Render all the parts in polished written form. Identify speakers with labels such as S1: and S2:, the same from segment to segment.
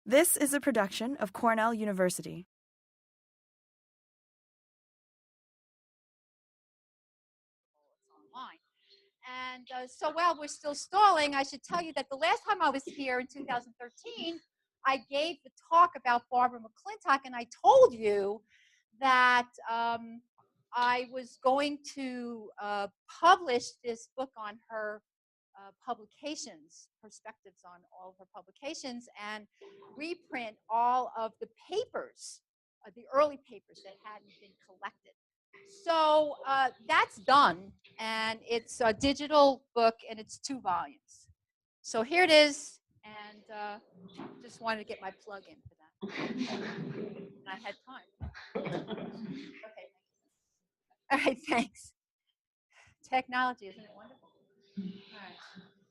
S1: This is a production of Cornell University.
S2: And so while we're still stalling, I should tell you that the last time I was here in 2013, I gave the talk about Barbara McClintock, and I told you that I was going to publish this book on her publications, perspectives on all of her publications, and reprint all of the papers, the early papers that hadn't been collected. So that's done, and it's a digital book, and it's 2 volumes. So here it is, and just wanted to get my plug in for that. And I had time. Okay. All right, thanks. Technology, isn't it wonderful? All right.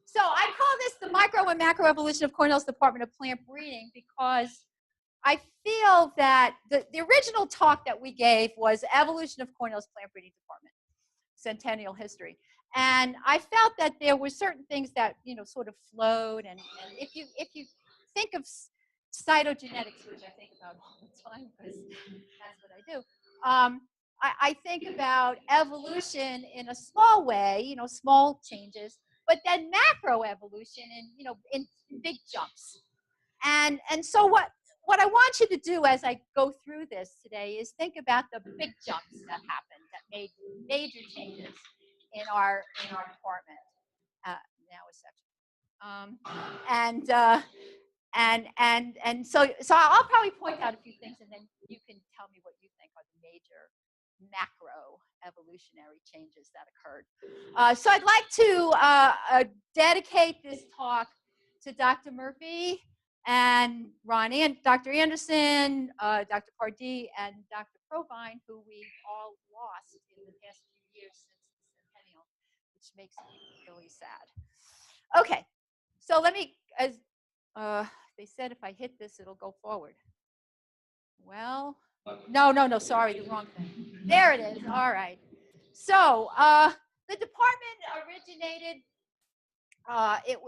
S2: So I call this the micro and macroevolution of Cornell's Department of Plant Breeding because I feel that the original talk that we gave was Evolution of Cornell's Plant Breeding Department, Centennial History. And I felt that there were certain things that, sort of flowed. And if you think of cytogenetics, which I think about all the time because that's what I do, I think about evolution in a small way, small changes, but then macroevolution in big jumps. And so what I want you to do as I go through this today is think about the big jumps that happened that made major changes in our department. Now a section. And so I'll probably point out a few things, and then you can tell me what you think are the major macro evolutionary changes that occurred. So I'd like to dedicate this talk to Dr. Murphy and Dr. Anderson, Dr. Pardee, and Dr. Provine, who we all lost in the past few years since the centennial, which makes me really sad. Okay, so let me, as they said, if I hit this, it'll go forward. Well, no, sorry, the wrong thing. There it is, all right. So the department originated,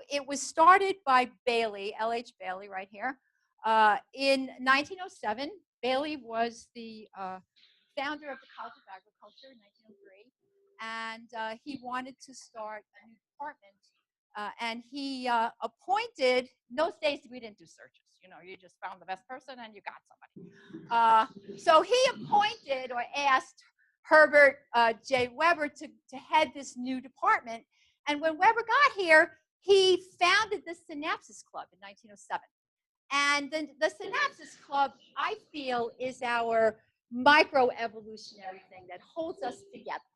S2: it was started by Bailey, L.H. Bailey right here, in 1907. Bailey was the founder of the College of Agriculture in 1903, and he wanted to start a new department. And he appointed, in those days we didn't do searches, you just found the best person and you got somebody. So he appointed or asked Herbert J. Weber to head this new department. And when Weber got here, he founded the Synapsis Club in 1907. And the Synapsis Club, I feel, is our microevolutionary thing that holds us together,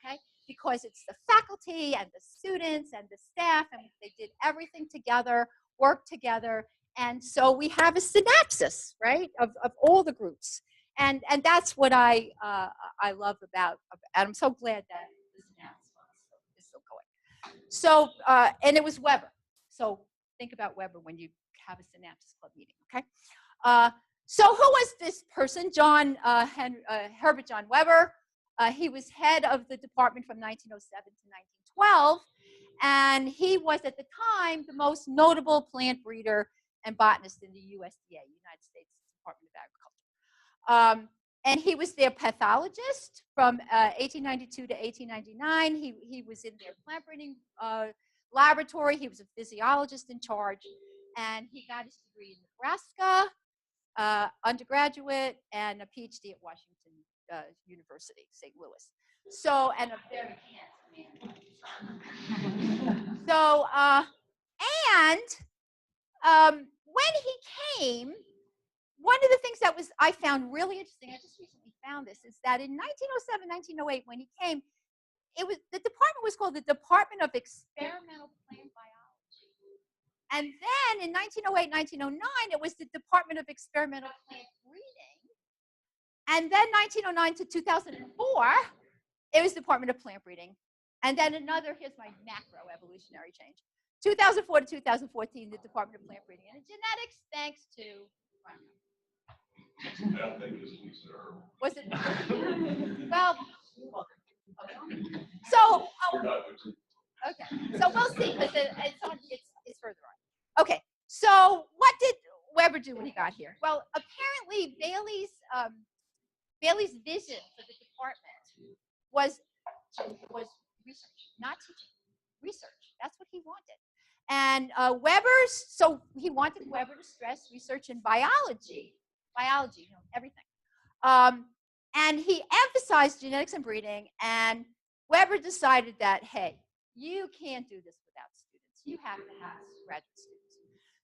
S2: okay? Because it's the faculty and the students and the staff, and they did everything together, worked together. And so we have a synapsis, right, of all the groups. And that's what I love about, and I'm so glad that the synapsis is still going. So, and it was Weber. So think about Weber when you have a Synapsis Club meeting, okay? So who was this person? Herbert John Weber. He was head of the department from 1907 to 1912, and he was at the time the most notable plant breeder and botanist in the USDA, United States Department of Agriculture. And he was their pathologist from 1892 to 1899. He was in their plant breeding laboratory. He was a physiologist in charge, and he got his degree in Nebraska, undergraduate, and a PhD at Washington University, St. Louis. So, and a very handsome man. So, when he came, one of the things that I found really interesting, I just recently found this, is that in 1907, 1908, when he came, the department was called the Department of Experimental Plant Biology. And then in 1908, 1909, it was the Department of Experimental Plant Breeding. And then 1909 to 2004, it was Department of Plant Breeding. And then here's my macroevolutionary change. 2004 to 2014, the Department of Plant Breeding and Genetics, thanks to was it? Well, so okay. So we'll see because it's further on. Okay. So Weber do when he got here? Well, apparently Bailey's vision for the department was research, not teaching. Research. That's what he wanted. And so he wanted Weber to stress research in biology, everything. And he emphasized genetics and breeding, and Weber decided that, hey, you can't do this without students. You have to have graduate students.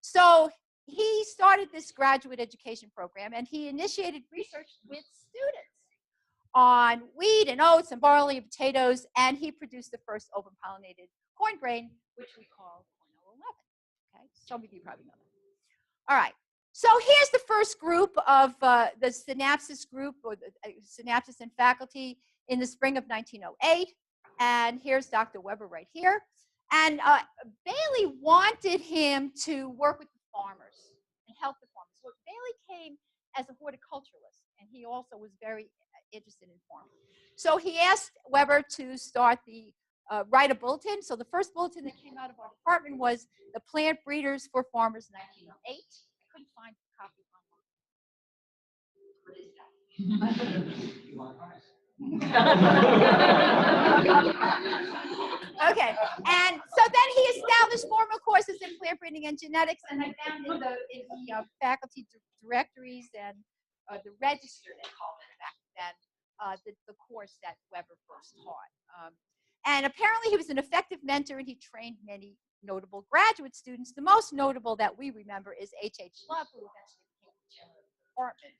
S2: So he started this graduate education program, and he initiated research with students on wheat and oats and barley and potatoes, and he produced the first open-pollinated corn grain, which we call Cornell 11. Okay, some of you probably know that. All right, so here's the first group of the Synapsis group, or the Synapsis and faculty, in the spring of 1908, and here's Dr. Weber right here. And Bailey wanted him to work with the farmers and help the farmers. So Bailey came as a horticulturalist, and he also was very interested in farming. So he asked Weber to write a bulletin. So the first bulletin that came out of our department was the Plant Breeders for Farmers 1908. I couldn't find the copy online. Okay, and so then he established formal courses in plant breeding and genetics, and I found in the faculty directories and the register, they called it back then, the course that Weber first taught. And apparently he was an effective mentor, and he trained many notable graduate students. The most notable that we remember is H.H. Love, who eventually became the chair of the department.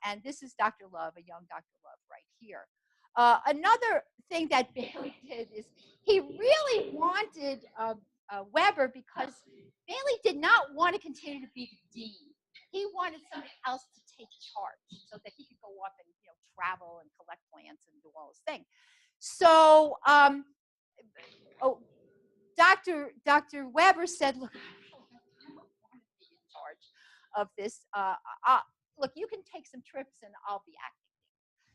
S2: And this is Dr. Love, a young Dr. Love right here. Another thing that Bailey did is he really wanted Weber, because Bailey did not want to continue to be the dean. He wanted somebody else to take charge so that he could go off and travel and collect plants and do all this thing. So Dr. Weber said, look, I don't want to be in charge of this. Look, you can take some trips and I'll be acting.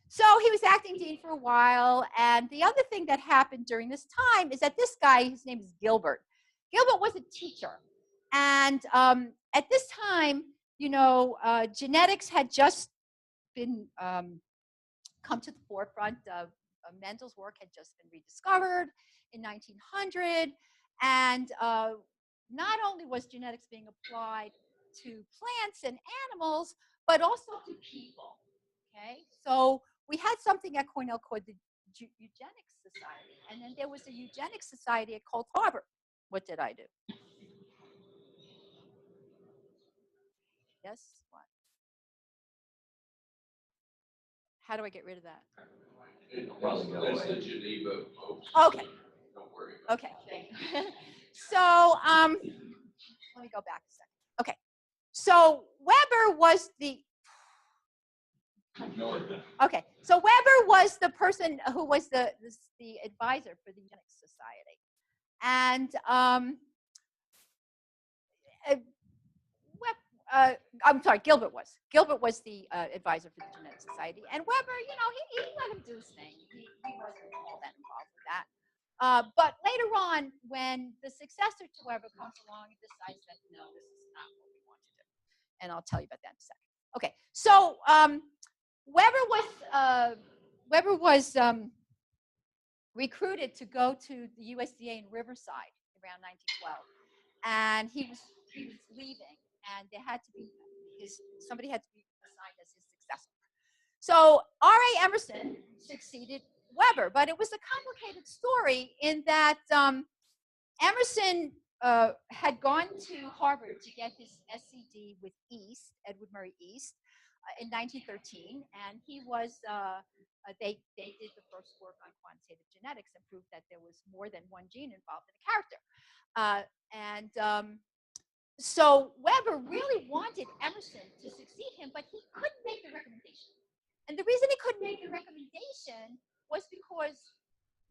S2: So he was acting dean for a while, and the other thing that happened during this time is that this guy, his name is Gilbert. Gilbert was a teacher, and at this time, genetics had just been come to the forefront. Mendel's work had just been rediscovered in 1900, and not only was genetics being applied to plants and animals, but also to people. Okay, so we had something at Cornell called the Eugenics Society, and then there was a Eugenics Society at Cold Harbor. What did I do? Yes, what? How do I get rid of that?
S3: That's the Geneva post.
S2: Okay.
S3: Don't worry.
S2: Okay. So let me go back a second. Okay. So Weber was the Okay, so Weber was the person who was the advisor for the Eugenics Society, and I'm sorry, Gilbert was the advisor for the Genetics Society, and Weber, he let him do his thing. He wasn't all that involved with that. But later on, when the successor to Weber comes along and decides that no, this is not what we want to do, and I'll tell you about that in a second. Okay, so Weber was recruited to go to the USDA in Riverside around 1912, and he was leaving, and somebody had to be assigned as his successor. So R.A. Emerson succeeded Weber, but it was a complicated story in that Emerson had gone to Harvard to get his SCD with Edward Murray East, in 1913, and he was, they did the first work on quantitative genetics and proved that there was more than one gene involved in a character. So Weber really wanted Emerson to succeed him, but he couldn't make the recommendation. And the reason he couldn't make the recommendation was because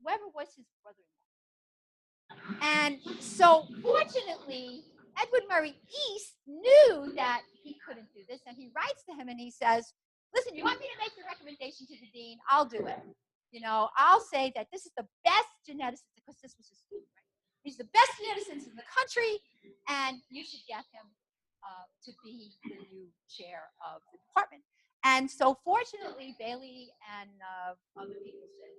S2: Weber was his brother-in-law. And so fortunately, Edward Murray East knew that he couldn't do this, and he writes to him and he says, listen, you want me to make the recommendation to the dean? I'll do it. I'll say that this is the best geneticist, because this was his student, right? He's the best geneticist in the country, and you should get him to be the new chair of the department. And so fortunately, Bailey and other people said,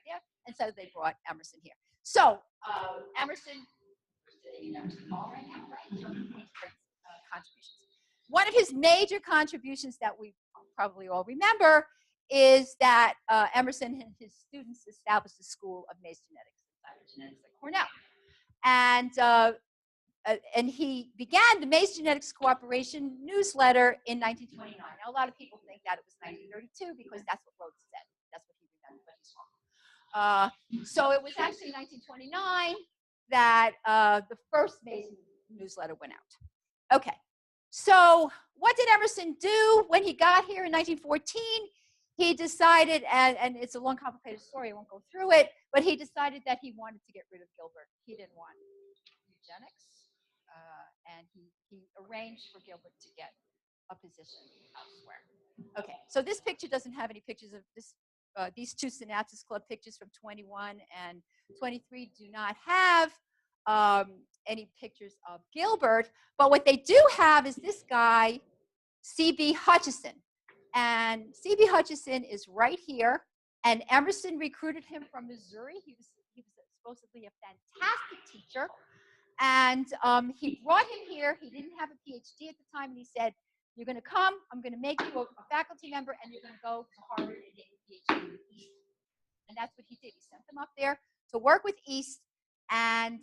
S2: yeah. And so they brought Emerson here. So Emerson, contributions. One of his major contributions that we probably all remember is that Emerson and his students established the School of Maize Genetics and Cytogenetics at Cornell. And he began the Maize Genetics Cooperation newsletter in 1929. Now, a lot of people think that it was 1932 because that's what Rhodes said. That's what he remembered, but he's wrong. So it was actually 1929 that the first Maize newsletter went out. Okay, so what did Emerson do when he got here in 1914? He decided, and it's a long, complicated story, I won't go through it, but he decided that he wanted to get rid of Gilbert. He didn't want eugenics, and he arranged for Gilbert to get a position elsewhere. Okay, so this picture doesn't have any pictures of this. These two Synapsis Club pictures from 21 and 23 do not have any pictures of Gilbert, but what they do have is this guy, C.B. Hutchison. And C.B. Hutchison is right here, and Emerson recruited him from Missouri. He was supposedly a fantastic teacher, and he brought him here. He didn't have a PhD at the time, and he said, you're going to come, I'm going to make you a faculty member, and you're going to go to Harvard and get a PhD with East. And that's what he did. He sent them up there to work with East, and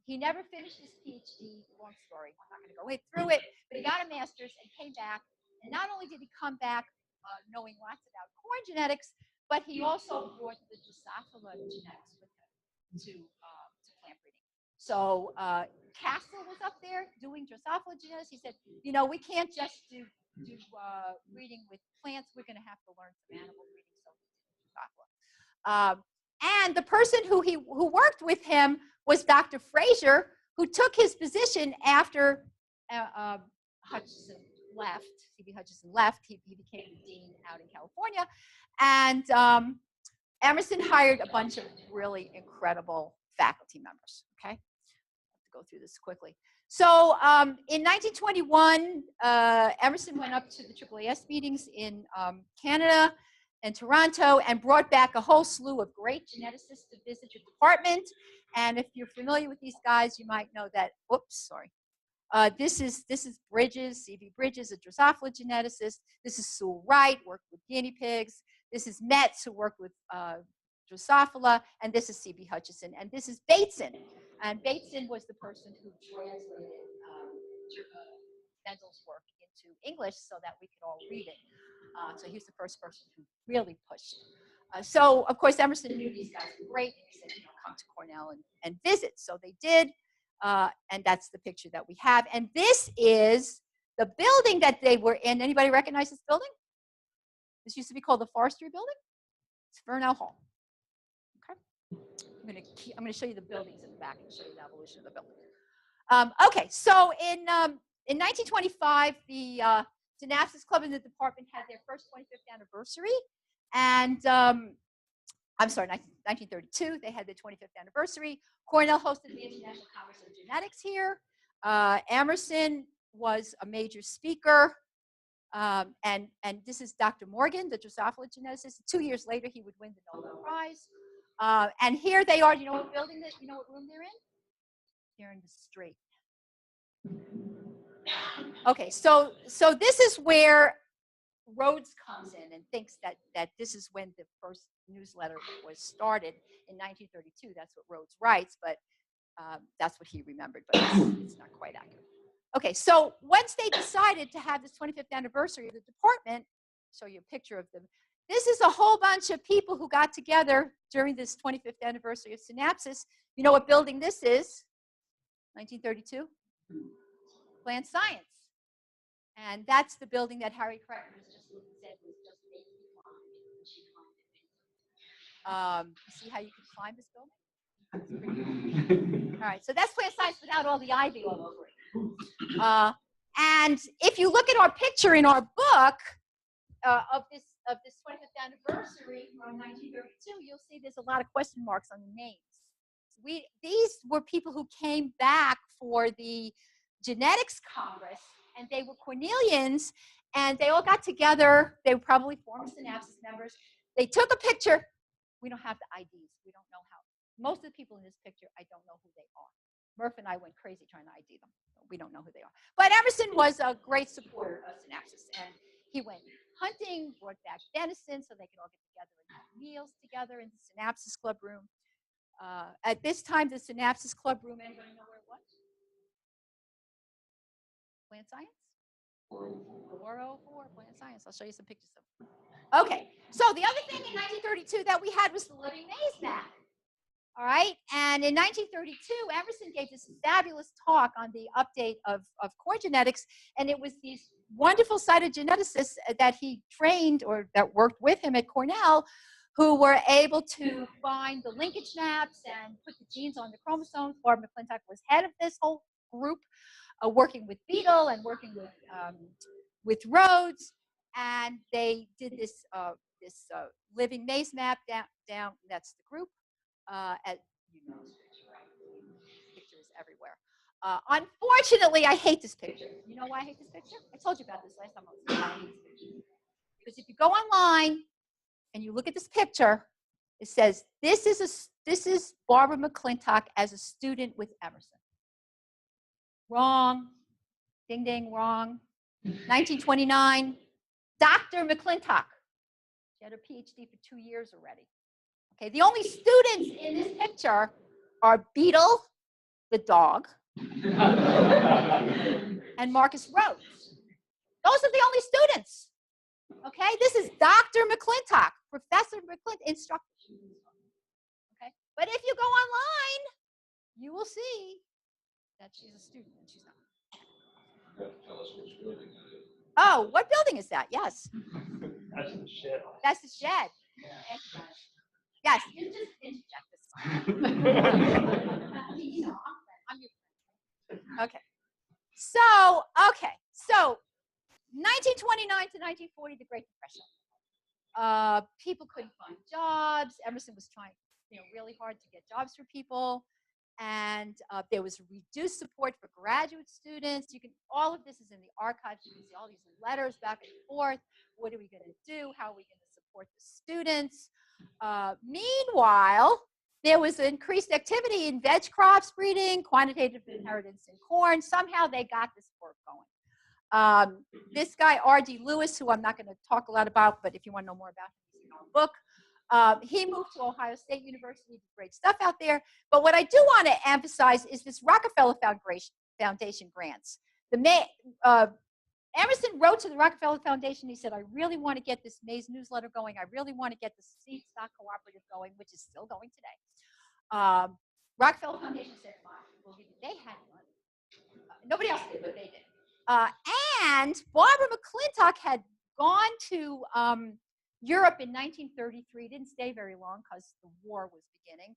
S2: he never finished his PhD. Long story, I'm not going to go through it, but he got a master's and came back. And not only did he come back knowing lots about corn genetics, but he also brought the Drosophila genetics with him to plant breeding. So Kass was up there doing Drosophila genetics. He said, you know, we can't just do breeding with plants. We're going to have to learn some animal breeding. So he did Drosophila. And the person who worked with him was Dr. Fraser, who took his position after Hutchison left. C.B. Hutchison left. He became the dean out in California. And Emerson hired a bunch of really incredible faculty members. Okay, I have to go through this quickly. So in 1921, Emerson went up to the AAAS meetings in Canada and Toronto and brought back a whole slew of great geneticists to visit the department. And if you're familiar with these guys, you might know that, oops, sorry. This is Bridges, C.B. Bridges, a Drosophila geneticist. This is Sewell Wright, worked with guinea pigs. This is Metz, who worked with Drosophila. And this is C.B. Hutchison. And this is Bateson. And Bateson was the person who translated Mendel's work into English so that we could all read it. So he was the first person who really pushed. So, of course, Emerson knew these guys were great. And he said, you know, come to Cornell and visit. So they did. And that's the picture that we have. And this is the building that they were in. Anybody recognize this building? This used to be called the Forestry Building. It's Cornell Hall. Okay. I'm going to show you the buildings in the back and show you the evolution of the building. Okay, so in 1925, the Synapsis Club in the department had their first 25th anniversary. And I'm sorry, 1932, they had their 25th anniversary. Cornell hosted the International Congress of Genetics here. Emerson was a major speaker. And this is Dr. Morgan, the Drosophila geneticist. 2 years later, he would win the Nobel Prize. And here they are. You know what building you know what room they're in? They're in the street. Okay, so this is where Rhodes comes in and thinks that this is when the first newsletter was started in 1932. That's what Rhodes writes, but that's what he remembered, but it's not quite accurate. Okay, so once they decided to have this 25th anniversary of the department, show you a picture of them. This is a whole bunch of people who got together during this 25th anniversary of Synapsis. You know what building this is? 1932? Plant Science. And that's the building that Harry Cracker has just said was just made to climb when she climbed it. You see how you can climb this building? Cool. All right, so that's Plant Science without all the ivy all over it. And if you look at our picture in our book of this 25th anniversary from 1932, you'll see there's a lot of question marks on the names. These were people who came back for the Genetics Congress, and they were Cornellians, and they all got together. They were probably former Synapsis members. They took a picture. We don't have the IDs. We don't know how. Most of the people in this picture, I don't know who they are. Murph and I went crazy trying to ID them. We don't know who they are. But Emerson was a great supporter of Synapsis, and he went hunting, brought back venison so they could all get together and have meals together in the Synapsis Club room. At this time, the Synapsis Club room, anybody know where it was? Plant Science? 404, Plant Science. I'll show you some pictures of it. Okay, so the other thing in 1932 that we had was the living maize map. All right, and in 1932, Emerson gave this fabulous talk on the update of corn genetics, and it was these wonderful cytogeneticists that he trained or that worked with him at Cornell who were able to find the linkage maps and put the genes on the chromosomes. Barbara McClintock was head of this whole group, working with Beadle and working with Rhodes, and they did this living maize map down. That's the group. Pictures everywhere. Unfortunately, I hate this picture. You know why I hate this picture? I told you about this last time I was here. Because if you go online and you look at this picture, it says this is Barbara McClintock as a student with Emerson. Wrong. Ding ding, wrong. 1929, Dr. McClintock. She had her PhD for 2 years already. Okay, the only students in this picture are Beadle, the dog, and Marcus Rhodes. Those are the only students. Okay, this is Dr. McClintock, Professor McClintock, instructor. Okay, but if you go online, you will see that she's a student and she's not.
S3: Tell us which building it is.
S2: Oh, what building is that? Yes.
S4: That's the shed.
S2: That's the shed. Yes, you just interject this time. You know, I'm your friend. Okay. So 1929 to 1940, the Great Depression. People couldn't find jobs. Emerson was trying, really hard to get jobs for people. And there was reduced support for graduate students. All of this is in the archives. You can see all these letters back and forth. What are we going to do? How are we going to support the students? Meanwhile, there was increased activity in veg crops breeding, quantitative inheritance in corn. Somehow they got this work going. This guy, R.D. Lewis, who I'm not going to talk a lot about, but if you want to know more about him, he's in our book. He moved to Ohio State University, did great stuff out there. But what I do want to emphasize is this Rockefeller Foundation grants. Emerson wrote to the Rockefeller Foundation. He said, I really want to get this Maize newsletter going. I really want to get the Seed Stock Cooperative going, which is still going today. Rockefeller Foundation said, fine, we'll give you. They had money. Nobody else did, but they did. And Barbara McClintock had gone to Europe in 1933, didn't stay very long because the war was beginning.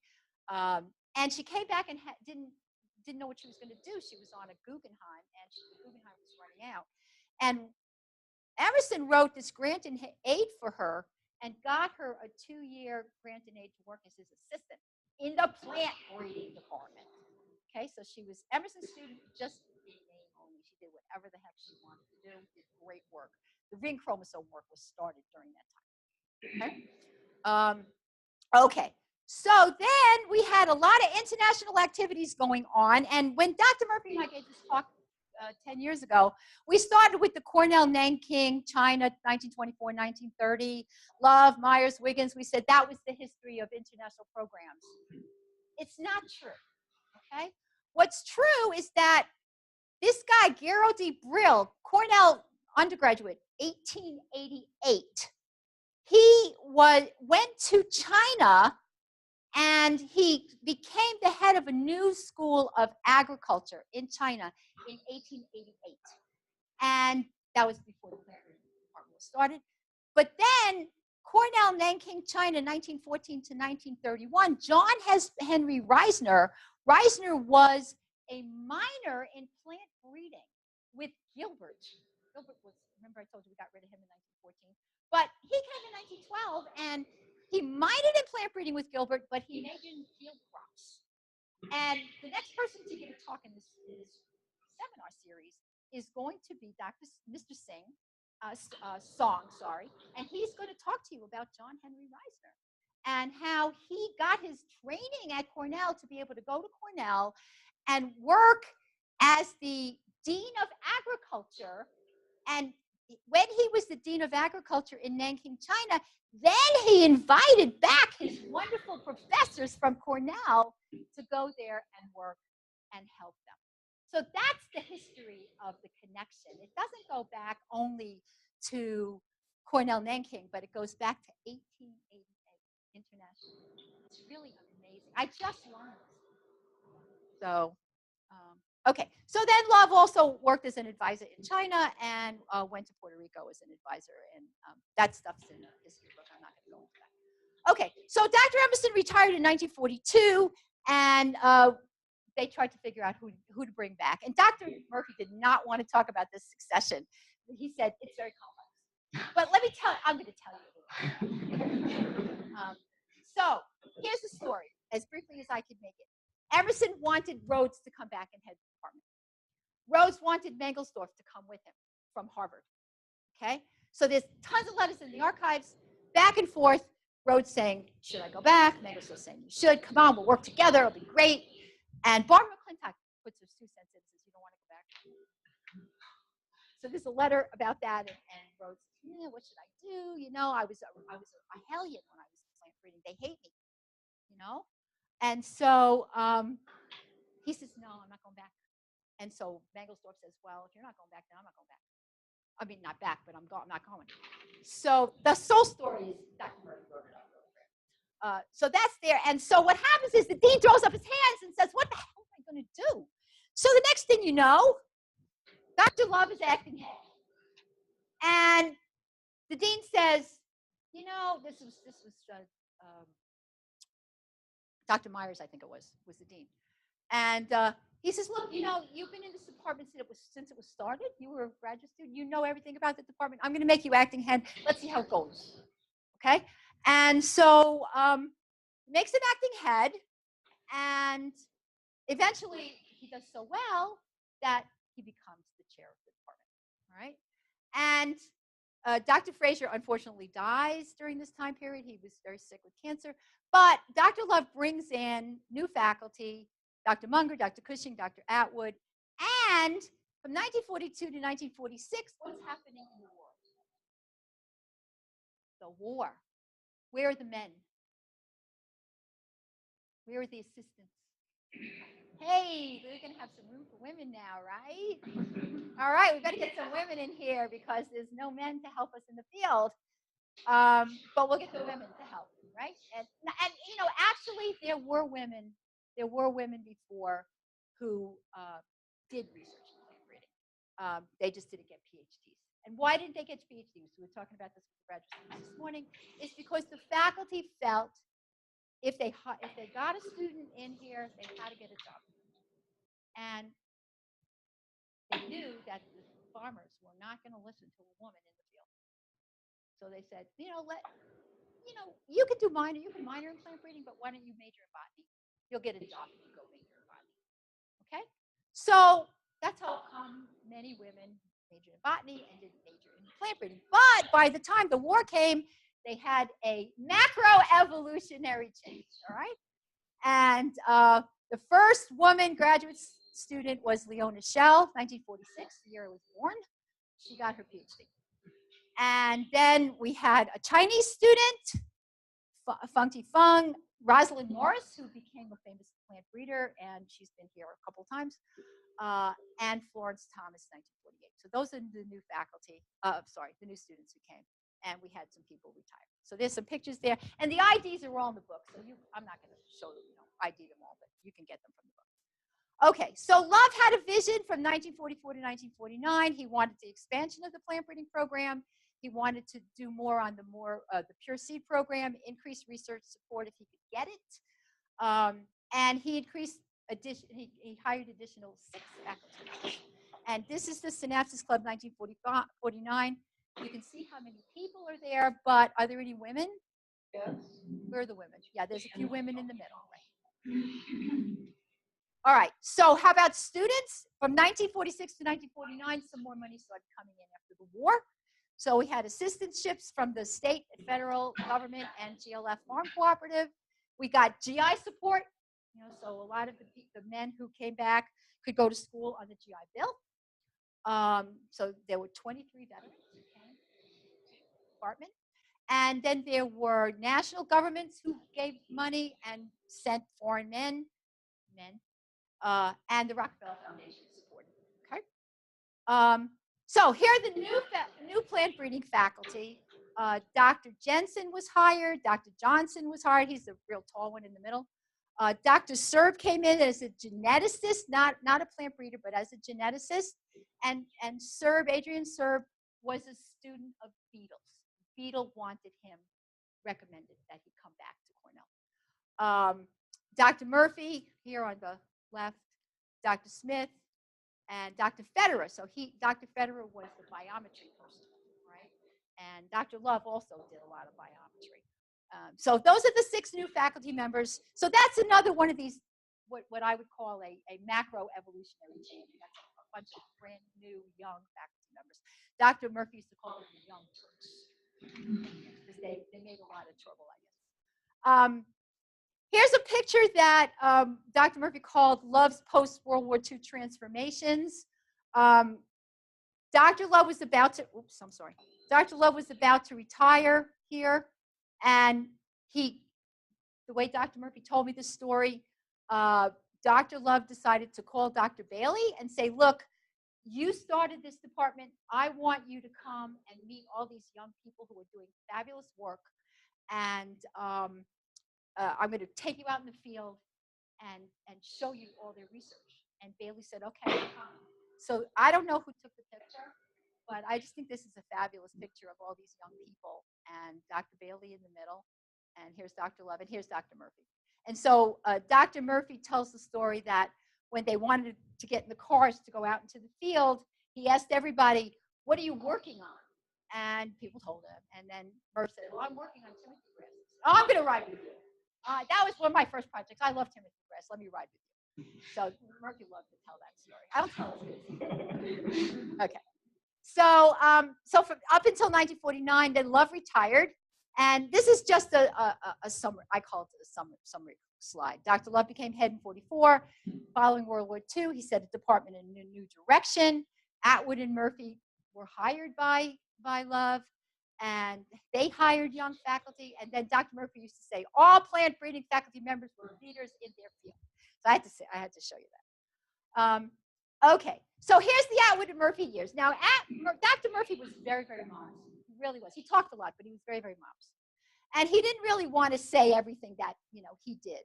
S2: And she came back and didn't know what she was going to do. She was on a Guggenheim, and the Guggenheim was running out. And Emerson wrote this grant and aid for her and got her a 2-year grant and aid to work as his assistant in the plant breeding department. Okay, so she was Emerson's student, just in name only. She did whatever the heck she wanted to do, did great work. The ring chromosome work was started during that time. Okay. Okay. So then we had a lot of international activities going on. And when Dr. Murphy and I gave this talk 10 years ago, we started with the Cornell, Nanking, China, 1924, 1930, Love, Myers, Wiggins. We said that was the history of international programs. It's not true. Okay. What's true is that this guy, Gero D. Brill, Cornell undergraduate, 1888, he went to China and he became the head of a new school of agriculture in China in 1888. And that was before the plant breeding department was started. But then Cornell, Nanking, China, 1914 to 1931, John Henry Reisner was a minor in plant breeding with Gilbert. Gilbert was, remember I told you we got rid of him in 1914. But he came in 1912 and he minored in plant breeding with Gilbert, but he majored in field crops. And the next person to give a talk in this seminar series is going to be Mr. Song, and he's going to talk to you about John Henry Reisner and how he got his training at Cornell to be able to go to Cornell and work as the Dean of Agriculture. And when he was the Dean of Agriculture in Nanking, China, then he invited back his wonderful professors from Cornell to go there and work and help them. So that's the history of the connection. It doesn't go back only to Cornell Nanking, but it goes back to 1888 internationally. It's really amazing. I just learned this. So, okay. So then Love also worked as an advisor in China and went to Puerto Rico as an advisor. And that stuff's in the history book. I'm not going to go into that. Okay. So Dr. Emerson retired in 1942, and they tried to figure out who to bring back. And Dr. Murphy did not want to talk about this succession. He said, it's very complex. But let me tell you, I'm going to tell you. So here's the story, as briefly as I could make it. Emerson wanted Rhodes to come back and head the department. Rhodes wanted Mangelsdorf to come with him from Harvard. Okay? So there's tons of letters in the archives, back and forth. Rhodes saying, should I go back? Mangelsdorf saying, you should. Come on, we'll work together. It'll be great. And Barbara McClintock puts her 2 cents in and says, you don't want to go back? So there's a letter about that, and Rhodes says, yeah, what should I do? You know, I was a hellion when I was plant breeding. They hate me, you know? And so he says, no, I'm not going back. And so Mangelsdorf says, well, if you're not going back, then I'm not going back. I mean, not back, but I'm not going. So the soul story is Dr. Murphy wrote it up. So that's there. And so what happens is the dean throws up his hands and says, what the hell am I going to do? So the next thing you know, Dr. Love is acting head. And the dean says, you know, this was Dr. Myers, I think it was the dean. And he says, look, you know, you've been in this department since it was started. You were a graduate student. You know everything about the department. I'm going to make you acting head. Let's see how it goes. Okay? And so makes an acting head. And eventually he does so well that he becomes the chair of the department. All right? And Dr. Fraser, unfortunately, dies during this time period. He was very sick with cancer. But Dr. Love brings in new faculty, Dr. Munger, Dr. Cushing, Dr. Atwood. And from 1942 to 1946, what's happening in the war? The war. Where are the men? Where are the assistants? Hey, we're going to have some room for women now, right? All right, we've got to get some women in here because there's no men to help us in the field. But we'll get the women to help, right? And you know, actually, there were women before who did research in plant breeding. They just didn't get PhDs. And why didn't they get PhDs? We were talking about this with the graduate students this morning. It's because the faculty felt if they got a student in here, they had to get a job. And they knew that the farmers were not going to listen to a woman in the field. So they said, you know, you can minor in plant breeding, but why don't you major in botany? You'll get a job if you go major in botany. Okay? So that's how many women majored in botany and didn't major in plant breeding. But by the time the war came, they had a macroevolutionary change, all right? And the first woman graduate student was Leona Schell, 1946, the year I was born. She got her PhD. And then we had a Chinese student, Feng Tifeng, Rosalind Morris, who became a famous plant breeder, and she's been here a couple times, and Florence Thomas, 1948. So those are the new faculty, the new students who came. And we had some people retire. So there's some pictures there. And the IDs are all in the book. So I'm not going to show ID them all, but you can get them from the book. Okay, so Love had a vision from 1944 to 1949. He wanted the expansion of the plant breeding program. He wanted to do more on the pure seed program, increase research support if he could get it. And he he hired additional 6 faculty. And this is the Synapsis Club 1949. You can see how many people are there, but are there any women?
S4: Yes.
S2: Where are the women? Yeah, there's a few women in the middle, right? All right, so how about students? From 1946 to 1949, some more money started coming in after the war. So we had assistantships from the state and federal government and GLF Farm Cooperative. We got GI support, so a lot of the men who came back could go to school on the GI Bill. So there were 23 veterans who came to the department. And then there were national governments who gave money and sent foreign men, and the Rockefeller Foundation supported. Okay. So here are the new plant breeding faculty. Dr. Jensen was hired. Dr. Johnson was hired. He's the real tall one in the middle. Dr. Cerf came in as a geneticist, not a plant breeder, but as a geneticist. And Cerf, Adrian Cerf, was a student of beetles. Beetle wanted him, recommended that he come back to Cornell. Dr. Murphy, here on the left, Dr. Smith, and Dr. Federer. So Dr. Federer was the biometry person, right? And Dr. Love also did a lot of biometry. So those are the 6 new faculty members. So that's another one of these, what I would call a macroevolutionary change. That's a bunch of brand new young faculty members. Dr. Murphy used to call them the young Turks because they made a lot of trouble, I guess. Here's a picture that Dr. Murphy called Love's post-World War II transformations. Dr. Love was about to, Dr. Love was about to retire here. And the way Dr. Murphy told me this story, Dr. Love decided to call Dr. Bailey and say, look, you started this department. I want you to come and meet all these young people who are doing fabulous work. And I'm going to take you out in the field and show you all their research. And Bailey said, okay. So I don't know who took the picture, but I just think this is a fabulous picture of all these young people and Dr. Bailey in the middle. And here's Dr. Love, and here's Dr. Murphy. And so Dr. Murphy tells the story that when they wanted to get in the cars to go out into the field, he asked everybody, what are you working on? And people told him. And then Murphy said, well, I'm working on Timothy grass. Oh, I'm going to ride with you. That was one of my first projects. I love Timothy grass. Let me ride with you. So Murphy loved to tell that story. I don't tell it. Okay. So, from up until 1949, then Love retired. And this is just a summary. I call it a summary slide. Dr. Love became head in 1944. Following World War II, he set a department in a new direction. Atwood and Murphy were hired by Love, and they hired young faculty. And then Dr. Murphy used to say, all plant breeding faculty members were leaders in their field. So I had to show you that. Okay, so here's the Atwood and Murphy years. Now, Dr. Murphy was very, very modest. He really was. He talked a lot, but he was very, very modest. And he didn't really want to say everything that he did.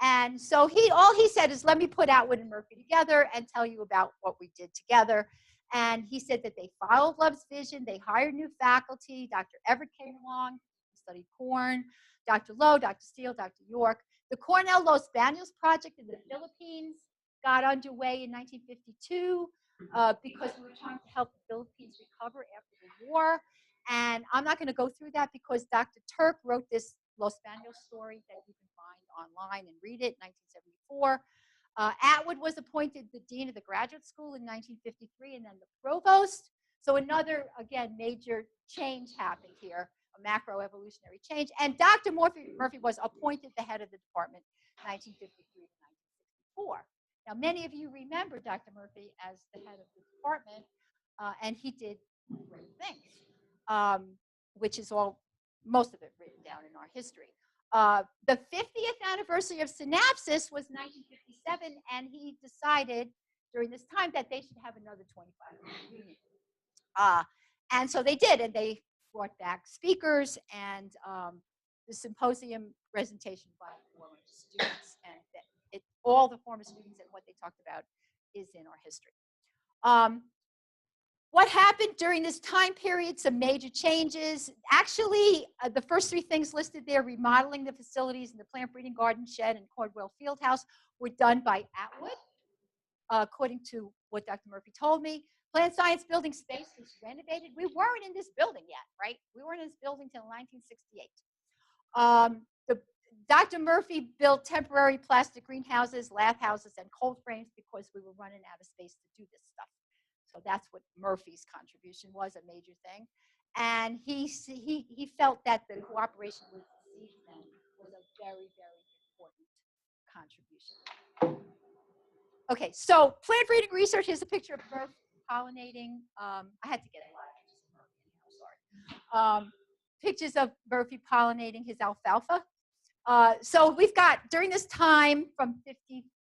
S2: And so all he said is, let me put Atwood and Murphy together and tell you about what we did together. And he said that they followed Love's vision. They hired new faculty. Dr. Everett came along, studied corn. Dr. Lowe, Dr. Steele, Dr. York. The Cornell Los Banos project in the Philippines got underway in 1952 because we were trying to help the Philippines recover after the war. And I'm not going to go through that because Dr. Turk wrote this Los Banos story that you can find online and read it in 1974. Atwood was appointed the dean of the graduate school in 1953 and then the provost. So another, again, major change happened here, a macroevolutionary change. And Dr. Murphy was appointed the head of the department 1953 to 1964. Now, many of you remember Dr. Murphy as the head of the department, and he did great things, which is most of it written down in our history. The 50th anniversary of Synapsis was 1957, and he decided during this time that they should have another 25-year reunion. And so they did, and they brought back speakers, and the symposium presentation by former students, and all the former students and what they talked about is in our history. What happened during this time period? Some major changes. Actually, the first 3 things listed there, remodeling the facilities in the plant breeding garden shed and Cordwell Fieldhouse, were done by Atwood, according to what Dr. Murphy told me. Plant science building space was renovated. We weren't in this building yet, right? We weren't in this building until 1968. Dr. Murphy built temporary plastic greenhouses, lath houses, and cold frames because we were running out of space to do this stuff. So that's what Murphy's contribution was, a major thing. And he felt that the cooperation with seedsmen was a very, very important contribution. Okay, so plant breeding research. Here's a picture of Murphy pollinating. I had to get a lot of pictures of Murphy, sorry. Pictures of Murphy pollinating his alfalfa. So we've got, during this time from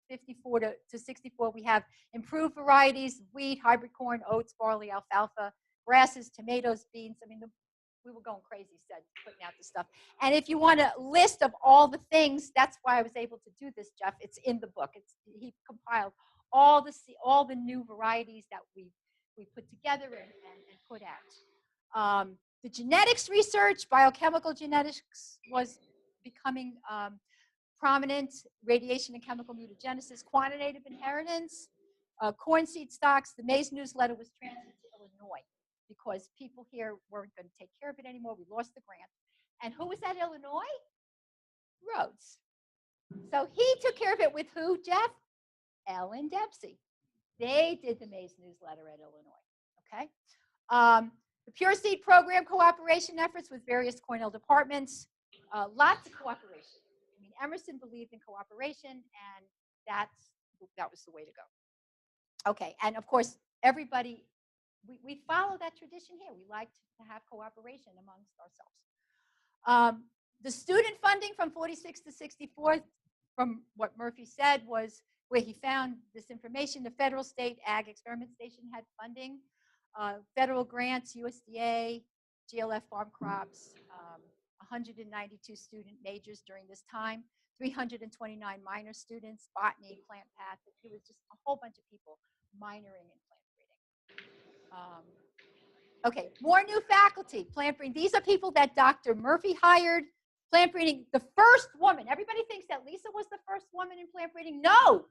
S2: 54 to 64, we have improved varieties, wheat, hybrid corn, oats, barley, alfalfa, grasses, tomatoes, beans. I mean, we were going crazy putting out this stuff. And if you want a list of all the things, that's why I was able to do this, Jeff. It's in the book. He compiled all the new varieties that we put together and put out. The genetics research, biochemical genetics was becoming prominent, radiation and chemical mutagenesis, quantitative inheritance, corn seed stocks. The Maize newsletter was transferred to Illinois because people here weren't going to take care of it anymore. We lost the grant. And who was at Illinois? Rhodes. So he took care of it with who, Jeff? Ellen Dempsey. They did the Maize newsletter at Illinois, okay? The Pure Seed Program cooperation efforts with various Cornell departments, lots of cooperation. I mean, Emerson believed in cooperation, and that was the way to go. Okay, and of course, everybody, we follow that tradition here. We like to have cooperation amongst ourselves. The student funding from 46 to 64, from what Murphy said, was where he found this information. The federal state ag experiment station had funding, federal grants, USDA, GLF farm crops, 192 student majors during this time, 329 minor students, botany, plant path. It was just a whole bunch of people minoring in plant breeding. Okay, more new faculty, plant breeding. These are people that Dr. Murphy hired. Plant breeding, the first woman. Everybody thinks that Lisa was the first woman in plant breeding. No,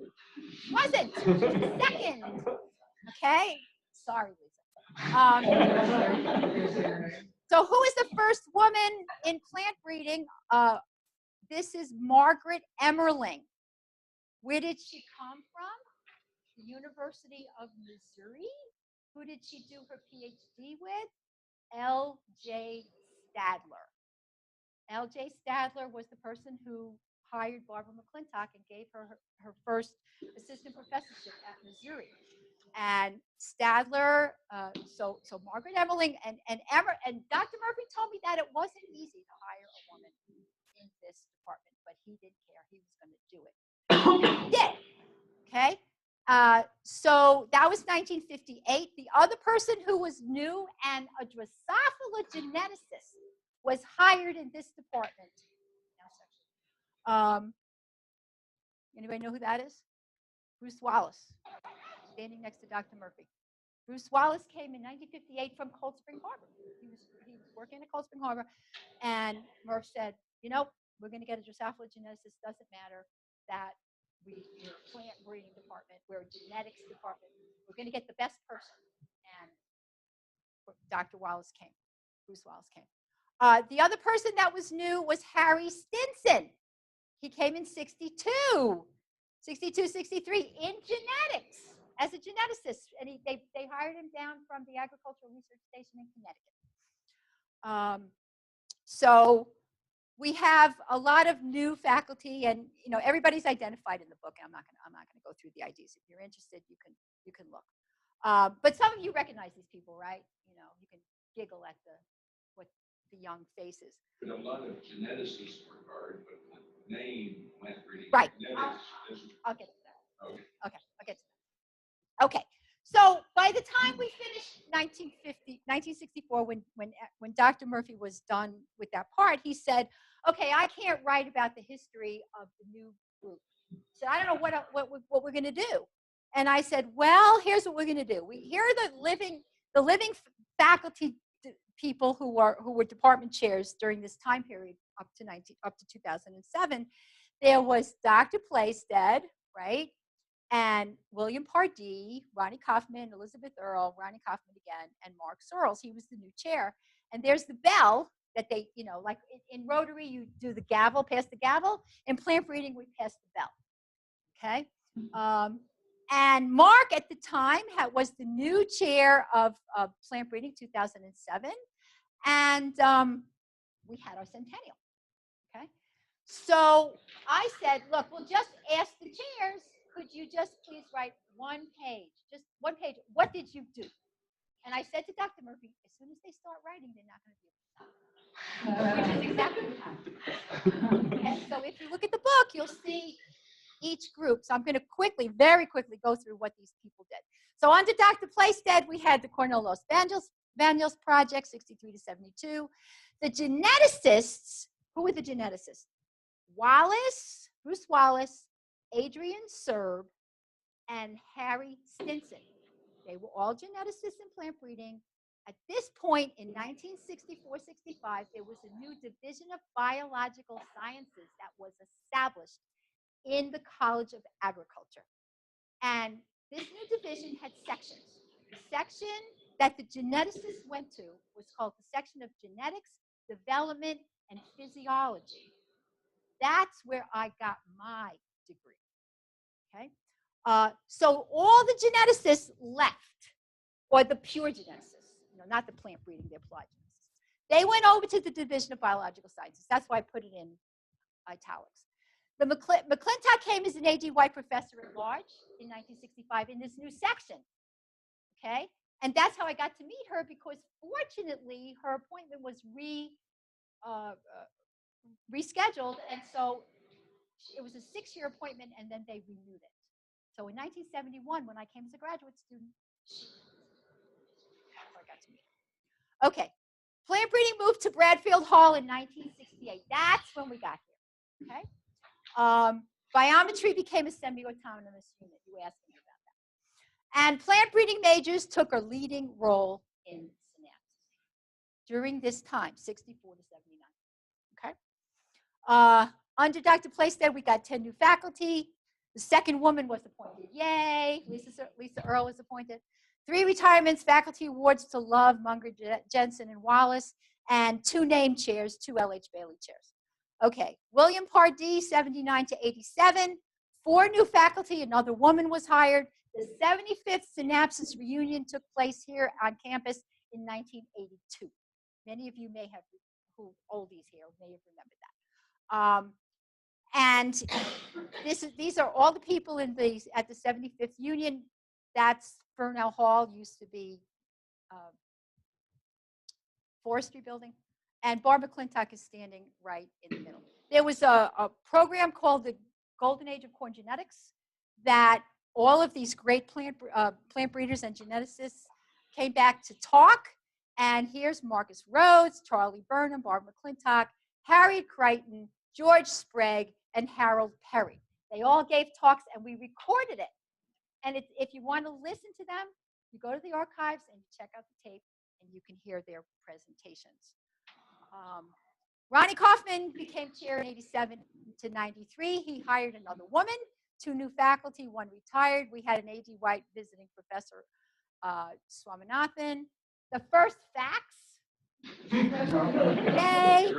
S2: wasn't. She was the second. Okay, sorry, Lisa. So who is the first woman in plant breeding? This is Margaret Emmerling. Where did she come from? The University of Missouri. Who did she do her PhD with? L.J. Stadler. L.J. Stadler was the person who hired Barbara McClintock and gave her her first assistant professorship at Missouri. And Stadler, so Margaret Emmerling and Dr. Murphy told me that it wasn't easy to hire a woman in this department, but he didn't care. He was going to do it. And he did. Okay. So that was 1958. The other person who was new and a Drosophila geneticist was hired in this department. Anybody know who that is? Bruce Wallace, standing next to Dr. Murphy. Bruce Wallace came in 1958 from Cold Spring Harbor. He was working at Cold Spring Harbor, and Murph said, you know, we're going to get a Drosophila geneticist. Doesn't matter that we're a plant breeding department. We're a genetics department. We're going to get the best person. And Dr. Wallace came. Bruce Wallace came. The other person that was new was Harry Stinson. He came in 62, 63 in genetics as a geneticist. And they hired him down from the Agricultural Research Station in Connecticut. So we have a lot of new faculty, and you know everybody's identified in the book. I'm not gonna go through the IDs. If you're interested, you can look. But some of you recognize these people, right? You know, you can giggle at the young faces.
S3: But a lot of geneticists are hard, but the name plant breeding
S2: Right.
S3: genetics isn't.
S2: I'll get to that.
S3: Okay.
S2: Okay, I'll get to that. Okay, so by the time we finished 1964, when Dr. Murphy was done with that part, he said, okay, I can't write about the history of the new group. So I don't know what we're going to do. And I said, well, here's what we're going to do. Here are the living faculty people who were department chairs during this time period up to 2007. There was Dr. Playstead, right? And William Pardee, Ronnie Kaufman, Elizabeth Earle, Ronnie Kaufman again, and Mark Searles. He was the new chair. And there's the bell. that they, you know, like in Rotary, you do the gavel, pass the gavel. In plant breeding, we pass the bell. Okay. And Mark at the time was the new chair of plant breeding, 2007. And we had our centennial. Okay. So I said, look, we'll just ask the chairs, could you just please write one page, just one page. What did you do? And I said to Dr. Murphy, as soon as they start writing, they're not going to be able to stop. Which is exactly what happened. Okay, so if you look at the book, you'll see each group. So I'm going to very quickly go through what these people did. So under Dr. Plaisted, we had the Cornell Los Banos Project, 63 to 72. The geneticists, who were the geneticists? Bruce Wallace, Adrian Serb, and Harry Stinson. They were all geneticists in plant breeding. At this point in 1964-65, there was a new division of biological sciences that was established in the College of Agriculture. And this new division had sections. The section that the geneticists went to was called the section of genetics, development, and physiology. That's where I got my degree. Okay. So all the geneticists left, or the pure geneticists, you know, not the plant breeding, the applied geneticists. They went over to the Division of Biological Sciences. That's why I put it in italics. The McClintock came as an A.G. White professor at large in 1965 in this new section. Okay, and that's how I got to meet her, because fortunately her appointment was rescheduled, and so it was a 6-year appointment, and then they renewed it. So in 1971, when I came as a graduate student, I got to meet her. Okay, plant breeding moved to Bradfield Hall in 1968. That's when we got here. Okay, biometry became a semi-autonomous unit. You asked me about that. And plant breeding majors took a leading role in Synapsis during this time, 64 to 79. Okay. Under Dr. Plaisted, we got 10 new faculty. The second woman was appointed. Yay. Lisa Earle was appointed. 3 retirements, faculty awards to Love, Munger, Jensen, and Wallace, and 2 name chairs, 2 L.H. Bailey chairs. Okay. William Pardee, 79 to 87. 4 new faculty. Another woman was hired. The 75th Synapsis reunion took place here on campus in 1982. Many of you may have, who oldies here, may have remembered that. And these are all the people at the 75th Union. That's Fernell Hall, used to be Forestry Building. And Barbara McClintock is standing right in the middle. There was a program called the Golden Age of Corn Genetics that all of these great plant breeders and geneticists came back to talk. And here's Marcus Rhodes, Charlie Burnham, Barbara McClintock, Harriet Crichton, George Sprague, and Harold Perry. They all gave talks, and we recorded it. And if you want to listen to them, you go to the archives and you check out the tape, and you can hear their presentations. Ronnie Kaufman became chair in 87 to 93. He hired another woman, 2 new faculty, 1 retired. We had an A.G. White visiting professor, Swaminathan. The first fax. Yay.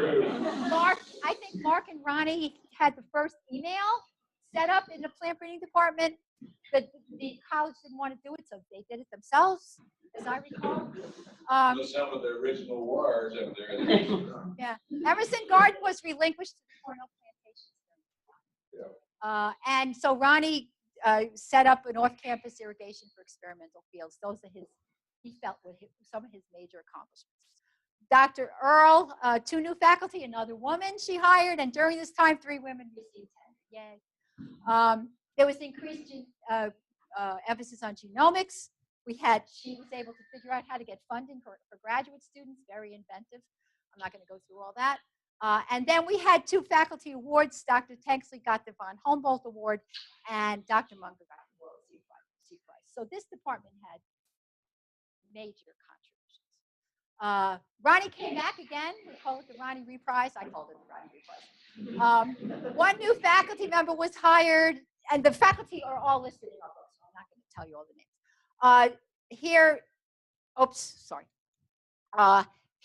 S2: I think Mark and Ronnie had the first email set up in the plant breeding department. The college didn't want to do it, so they did it themselves, as I recall.
S3: So some of the original wires up there.
S2: Yeah. Emerson Garden was relinquished to the Cornell plantations.
S3: Yeah.
S2: And so Ronnie set up an off-campus irrigation for experimental fields. Those are he felt were some of his major accomplishments. Dr. Earle, 2 new faculty, another woman she hired, and during this time, 3 women received tenure. Yay. There was increased emphasis on genomics. She was able to figure out how to get funding for graduate students, very inventive. I'm not going to go through all that. And then we had 2 faculty awards. Dr. Tanksley got the von Humboldt Award, and Dr. Munger got the World C Prize. So this department had major contributions. Ronnie came back again. We call it the Ronnie Reprise. I called it the Ronnie Reprise. 1 new faculty member was hired, and the faculty are all listed in our book, so I'm not going to tell you all the names.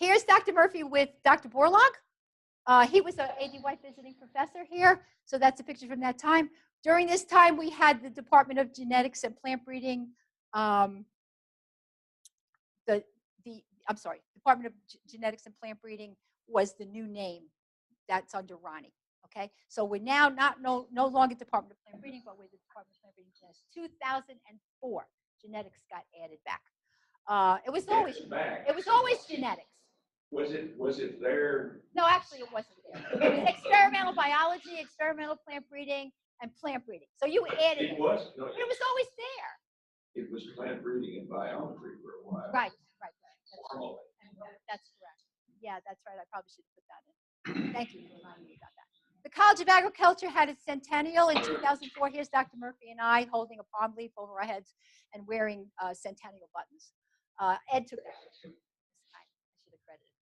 S2: Here's Dr. Murphy with Dr. Borlaug. He was an A.D. White visiting professor here, so that's a picture from that time. During this time, we had the Department of Genetics and Plant Breeding. Department of Genetics and Plant Breeding was the new name that's under Ronnie. Okay, so we're now no longer Department of Plant Breeding, but we're the Department of Plant Breeding Genetics. 2004, genetics got added back. It was always genetics.
S3: Was it there?
S2: No, actually, it wasn't there. It was experimental biology, experimental plant breeding, and plant breeding. So you added it.
S3: It was. No,
S2: But it was always there.
S3: it was plant breeding and biometry for a while.
S2: Right.
S3: Formally.
S2: That's correct. Yeah, that's right. I probably should have put that in. Thank you for reminding me about that. The College of Agriculture had its centennial in 2004. Here's Dr. Murphy and I holding a palm leaf over our heads and wearing centennial buttons. Ed took that picture. I should have credited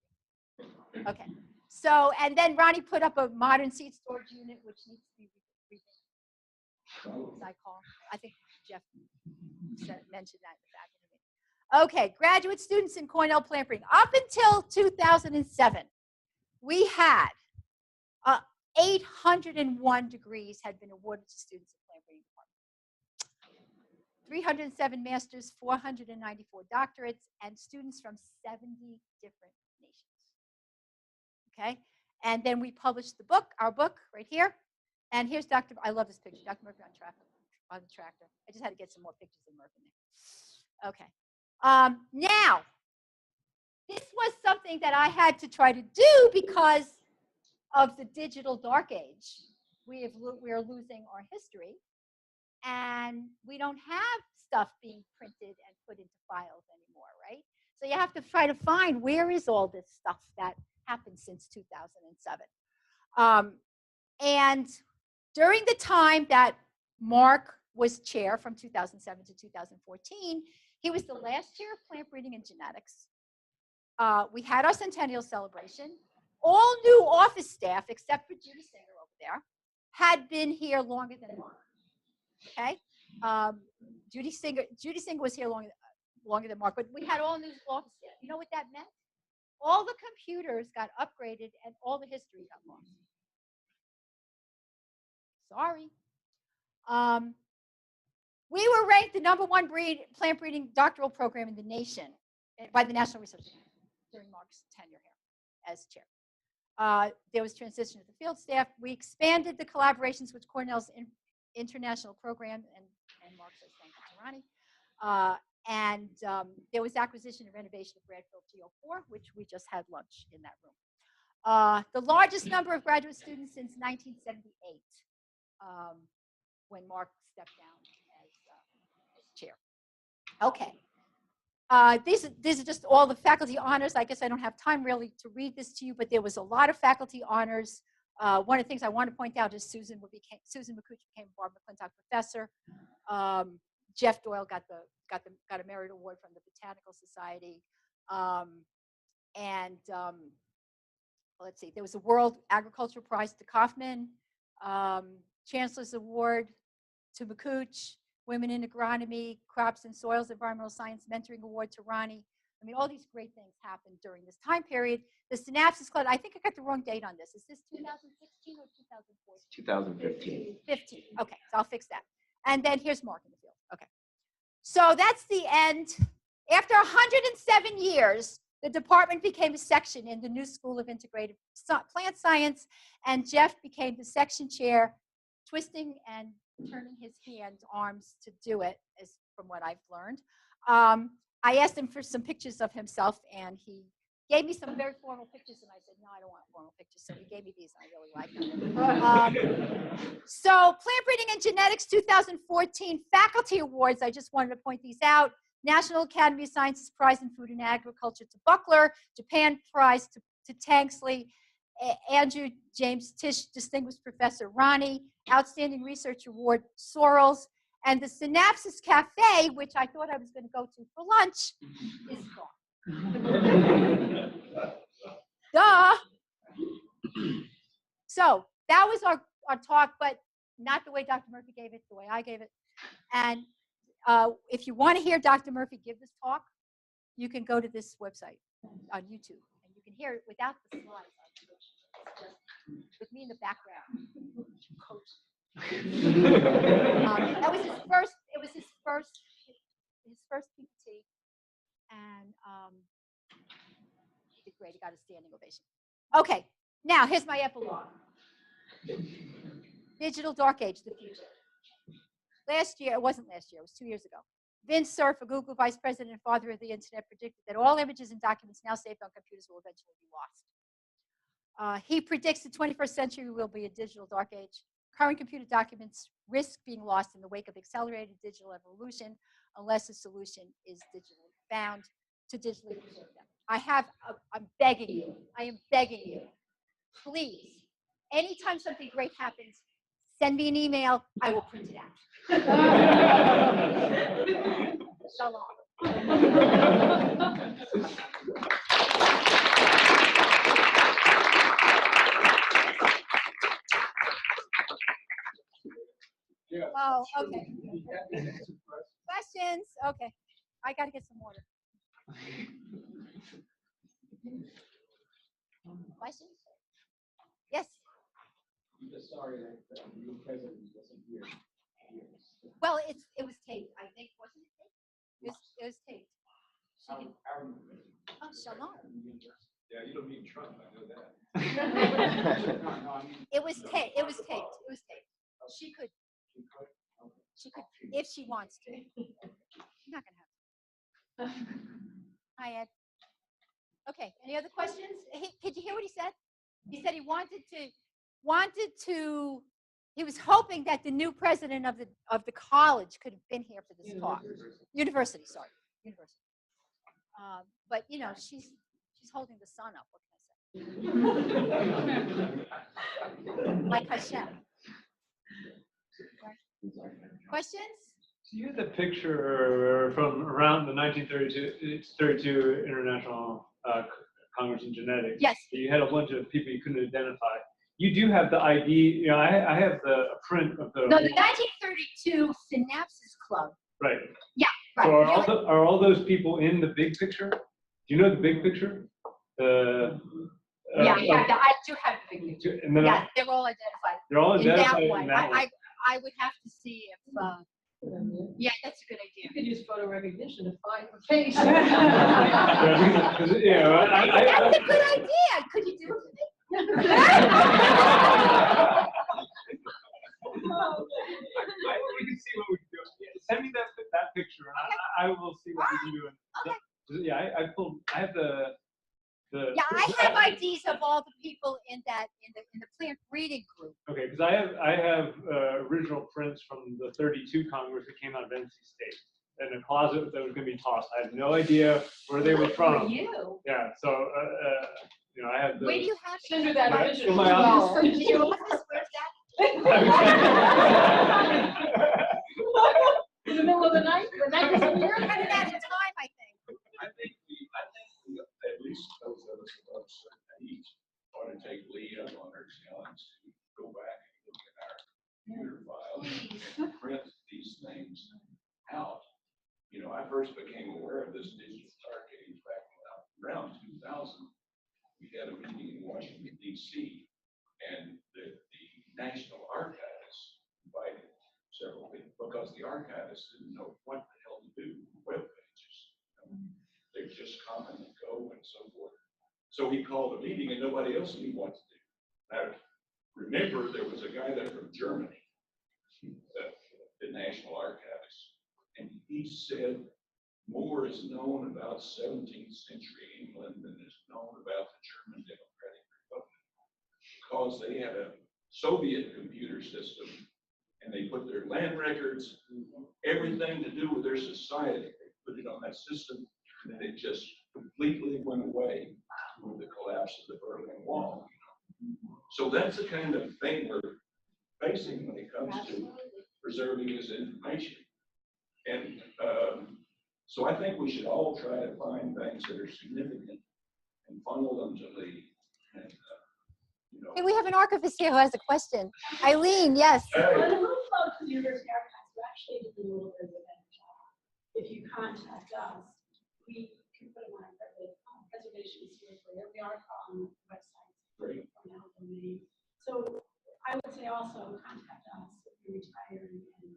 S2: you. Okay. So, and then Ronnie put up a modern seed storage unit, which needs to be rebuilt. I think Jeff mentioned that in the back. Okay, graduate students in Cornell plant breeding. Up until 2007, we had 801 degrees had been awarded to students in plant breeding department. 307 masters, 494 doctorates, and students from 70 different nations. Okay, and then we published the book, our book, right here. And here's Dr. I love this picture, Dr. Murphy on the tractor. I just had to get some more pictures of Murphy in there. Okay. Now, this was something that I had to try to do because of the digital dark age. We are losing our history, and we don't have stuff being printed and put into files anymore, right? So you have to try to find where is all this stuff that happened since 2007. And during the time that Mark was chair from 2007 to 2014, he was the last chair of plant breeding and genetics. We had our centennial celebration. All new office staff, except for Judy Singer over there, had been here longer than Mark. Okay, Judy Singer was here longer than Mark, but we had all new office staff. You know what that meant? All the computers got upgraded and all the history got lost. Sorry. We were ranked the #1 plant breeding doctoral program in the nation by the National Research Institute during Mark's tenure here as chair. There was transition to the field staff. We expanded the collaborations with Cornell's international program, and Mark says thank you to Ronnie. There was acquisition and renovation of Bradfield GO4, which we just had lunch in that room. The largest number of graduate students since 1978, when Mark stepped down as chair. Okay. These are just all the faculty honors. I guess I don't have time really to read this to you, but there was a lot of faculty honors. One of the things I want to point out is Susan McCooch became a Barbara McClintock professor. Jeff Doyle got a merit award from the Botanical Society. Let's see, there was a World Agricultural Prize to Kaufman, Chancellor's Award to McCooch, Women in Agronomy, Crops and Soils, Environmental Science Mentoring Award to Ronnie. I mean, all these great things happened during this time period. The Synapsis Club, I think I got the wrong date on this. Is this 2016 or 2014?
S5: 2015.
S2: 15. Okay, so I'll fix that. And then here's Mark in the field. Okay. So that's the end. After 107 years, the department became a section in the new School of Integrated Plant Science, and Jeff became the section chair, twisting and turning his arms to do it, as from what I've learned. I asked him for some pictures of himself, and he gave me some very formal pictures, and I said, no, I don't want formal pictures, so he gave me these, and I really like them. So Plant Breeding and Genetics 2014 Faculty Awards, I just wanted to point these out. National Academy of Sciences Prize in Food and Agriculture to Buckler, Japan Prize to Tanksley, Andrew James Tisch Distinguished Professor Ronnie, Outstanding Research Award Sorrells, and the Synapsis Cafe, which I thought I was going to go to for lunch, is gone. Duh. So that was our talk, but not the way Dr. Murphy gave it, the way I gave it. And if you want to hear Dr. Murphy give this talk, you can go to this website on YouTube, and here without the slides. It's just with me in the background. Coach. That was his first. It was his first PPT, and he did great. He got a standing ovation. Okay, now here's my epilogue. Digital dark age, the future. Last year, it wasn't last year, it was 2 years ago. Vint Cerf, a Google vice president and father of the internet, predicted that all images and documents now saved on computers will eventually be lost. He predicts the 21st century will be a digital dark age. Current computer documents risk being lost in the wake of accelerated digital evolution unless a solution is digitally found to digitally preserve them. I'm begging you, I am begging you, please, anytime something great happens, send me an email, I will print it out. Shalom. Oh, okay. Questions? Okay. I got to get some water. Questions? Yes?
S5: I'm just sorry that the new president wasn't here.
S2: Well, it was taped, I think. Wasn't it taped? It was taped. Oh, shalom.
S3: Yeah, you don't need Trump, I know that.
S2: It was taped. It was taped. It was taped. She could, if she wants to. She's not gonna have to. Hi, Ed. Okay. Any other questions? Did you hear what he said? He said he wanted to. He was hoping that the new president of the college could have been here for this talk. University, sorry, university. But you know, she's holding the sun up. What can I say? Like Hashem. Questions?
S4: So you had the picture from around the 1932 International Congress in Genetics.
S2: Yes.
S4: You had a bunch of people you couldn't identify. You do have the ID. You know, I have the print of the.
S2: No, the 1932 Synapsis Club.
S4: Right.
S2: Yeah. Right.
S4: So are all those people in the big picture? Do you know the big picture?
S2: I do have the big picture.
S4: And then
S2: yeah, they're all identified.
S4: They're all identified
S2: in that one.
S4: In that one.
S2: I would have to see if. Yeah, that's a good idea.
S6: You could use photo recognition to find the face.
S2: That's a good idea. Could you do it for me?
S4: You can see what we can do. Send me that picture, and I will see what we can do.
S2: Okay.
S4: Yeah, I have the.
S2: Yeah, I have IDs of all the people in the plant breeding group.
S4: Okay, because I have original prints from the 32 Congress that came out of NC State in a closet that was going to be tossed. I have no idea where they were from.
S2: You?
S4: Yeah, so you know, I have the.
S2: Where do you have
S6: Send her that original.
S4: In my office.
S2: In your office? Where's that?
S6: In the middle of the night? The night was
S2: We're running out of time, I think.
S3: I think at least those of us above a certain age ought to take lead on our challenge to go back and look at our computer files and print these things out. You know, I first became aware of this digital dark age back around 2000. We had a meeting in Washington, D.C., and the National Archivists invited several people because the archivists didn't know what the hell to do with web pages. They just come and go and so forth. So he called a meeting and nobody else knew what to do. Now, remember, there was a guy there from Germany, the National Archivist, and he said more is known about 17th century England than is known about the German Democratic Republic, because they had a Soviet computer system and they put their land records, everything to do with their society, they put it on that system, and then it just completely went away with the collapse of the Berlin Wall. So that's the kind of thing we're facing when it comes to preserving this information. And so I think we should all try to find things that are significant and funnel them to the, and, you know.
S2: Hey, we have an archivist here who has a question. Eileen, yes.
S3: Hey.
S7: On the little phone to the University Archives, we're actually doing a little bit of a better job. If you contact us, we can put them on our preservation We are on websites.
S3: Great.
S7: Cornell domain. So I would say also contact us if you're retired. And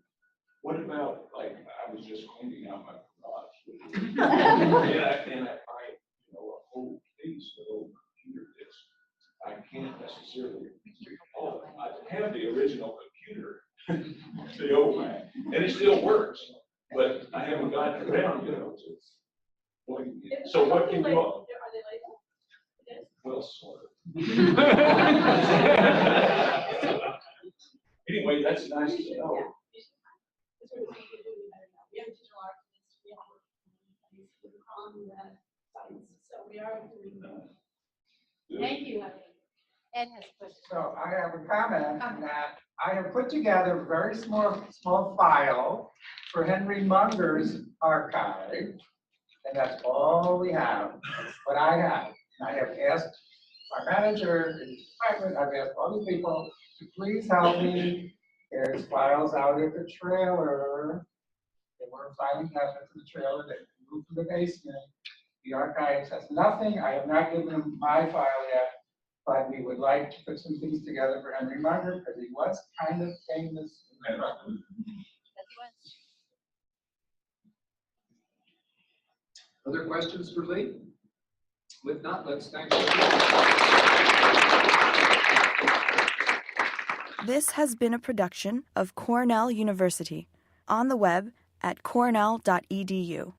S3: What about, like, I was just cleaning out my garage. And I find, a whole case of old computer disks. I can't necessarily recall it. I have the original computer, the old Mac, and it still works, but I haven't gotten around, to. So what can you,
S7: are they labeled? Yes.
S3: well, sort of. Anyway, that's nice to know.
S7: Yeah. We have digital archivists, we have on the sites, so we are doing that. Thank you.
S2: Ed has a question.
S8: So I have a comment that I have put together a very small file for Henry Munger's archive, and that's all we have. That's what I have. I have asked my manager, the department, I've asked all the people to please help me. There's files out at the trailer. They weren't filing cabinets in the trailer. They moved to the basement. The archives has nothing. I have not given them my file yet, but we would like to put some things together for Henry Munger because he was kind of famous.
S5: Other questions for Lee? If not, let's thank you.
S1: This has been a production of Cornell University, on the web at cornell.edu.